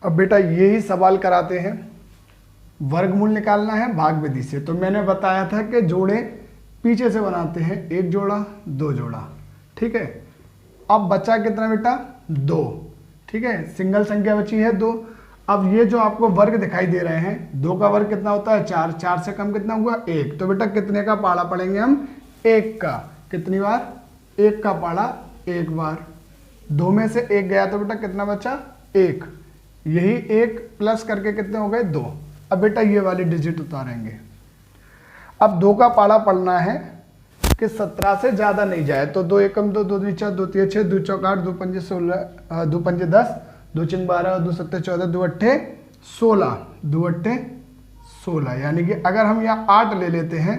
अब बेटा यही सवाल कराते हैं, वर्गमूल निकालना है भाग विधि से। तो मैंने बताया था कि जोड़े पीछे से बनाते हैं, एक जोड़ा दो जोड़ा, ठीक है। अब बचा कितना बेटा, दो, ठीक है, सिंगल संख्या बची है दो। अब ये जो आपको वर्ग दिखाई दे रहे हैं, दो का वर्ग कितना होता है, चार, चार से कम कितना हुआ, एक। तो बेटा कितने का पाड़ा पढ़ेंगे हम, एक का। कितनी बार, एक का पाड़ा एक बार। दो में से एक गया तो बेटा कितना बचा, एक। यही एक प्लस करके कितने हो गए, दो। अब बेटा ये वाली डिजिट उतारेंगे। अब दो का पाड़ा पढ़ना है कि 17 से ज्यादा नहीं जाए। तो दो एकम दो, दो दूनी चार, दो तीन छः, दो चौक आठ, दो पंजे 16, दो पंजे 10, दो चिंग 12, दो सत्ते 14, दो अट्ठे 16, दो अट्ठे 16। यानी कि अगर हम यहाँ 8 ले लेते हैं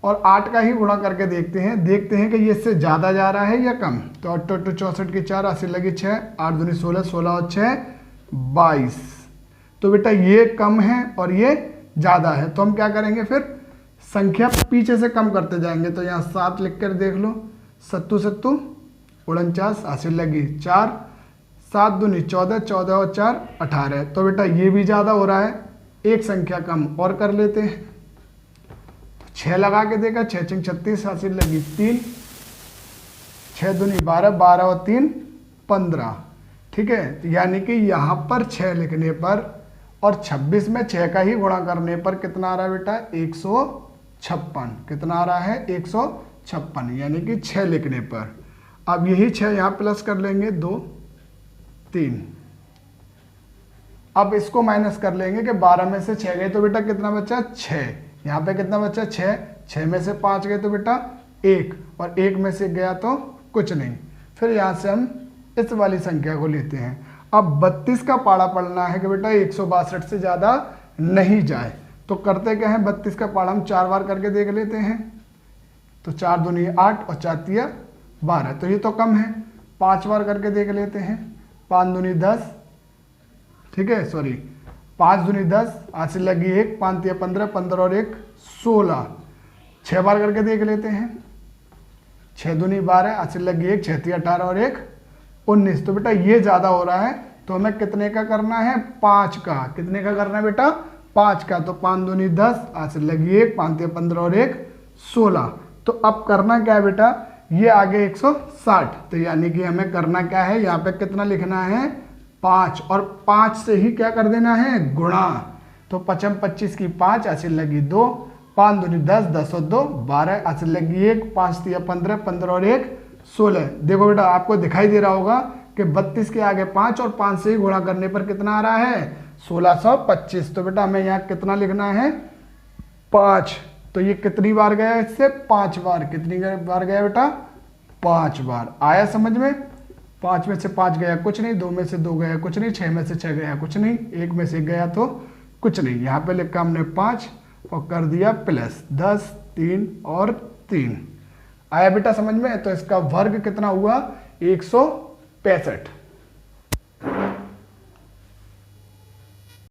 और 8 का ही गुणा करके देखते हैं कि ये इससे ज्यादा जा रहा है या कम। तो 8 8 64 की 4, 80 लगी 6, 8 दूनी 16, 16 और 6 22। तो बेटा ये कम है और ये ज्यादा है। तो हम क्या करेंगे, फिर संख्या पीछे से कम करते जाएंगे। तो यहाँ 7 लिख कर देख लो, सत्तू सत्तू 49, 80 लगी 4, 7 दूनी 14, 14 और 4 18। तो बेटा ये भी ज्यादा हो रहा है, एक संख्या कम और कर लेते हैं। 6 लगा के देखा, 6 चिंग 36, 80 लगी 3, 6 दूनी 12, 12 और 3 15, ठीक है। यानी कि यहाँ पर 6 लिखने पर और 26 में 6 का ही गुणा करने पर कितना आ रहा है बेटा, 156। कितना आ रहा है, 156, यानी कि 6 लिखने पर। अब यही 6 यहाँ प्लस कर लेंगे, 2 3। अब इसको माइनस कर लेंगे कि 12 में से 6 गए तो बेटा कितना बचा, 6। यहाँ पे कितना बचा, 6, 6 में से 5 गए तो बेटा 1, और 1 में से गया तो कुछ नहीं। फिर यहाँ से हम इस वाली संख्या को लेते हैं। अब 32 का पाड़ा पढ़ना है कि बेटा 162 से ज्यादा नहीं जाए। तो करते क्या है, 32 का पाड़ा हम 4 बार करके देख लेते हैं। तो 4 दूनी 8 और 4 तिया 12, तो ये तो कम है। 5 बार करके देख लेते हैं, 5 दूनी 10, ठीक है, सॉरी 5 दूनी 10, 80 लगी 1, 5 तिया 15, 15 और 1 16। 6 बार करके देख लेते हैं, 6 दूनी 12, 80 लगी 1, 6 तिया 18 और 1 19। तो बेटा ये ज्यादा हो रहा है, तो हमें कितने का करना है, 5 का। कितने का करना है बेटा, 5 का। तो 5 दूनी 10, 80 लगी 1, 5 तिया 15 और 1 16। तो अब करना क्या है बेटा, ये आगे 160। तो यानी कि हमें करना क्या है, यहाँ पे कितना लिखना है, 5, और 5 से ही क्या कर देना है, गुणा। तो 55 25 की 5, 80 लगी 2, 5 दूनी 10, 10 और 2 12, 80 लगी 1, 5 तिया 15, 15 और 1 16। देखो बेटा आपको दिखाई दे रहा होगा कि 32 के आगे 5 और 5 से ही गुणा करने पर कितना आ रहा है, 1625। तो बेटा हमें यहाँ कितना लिखना है, 5। तो ये कितनी बार गया, इससे 5 बार। कितनी बार गया बेटा, 5 बार। आया समझ में। 5 में से 5 गया कुछ नहीं, 2 में से 2 गया कुछ नहीं, 6 में से 6 गया कुछ नहीं, 1 में से गया तो कुछ नहीं। यहाँ पे लिखा हमने 5 और कर दिया प्लस 10, 3 और 3। आया बेटा समझ में। तो इसका वर्ग कितना हुआ, 165।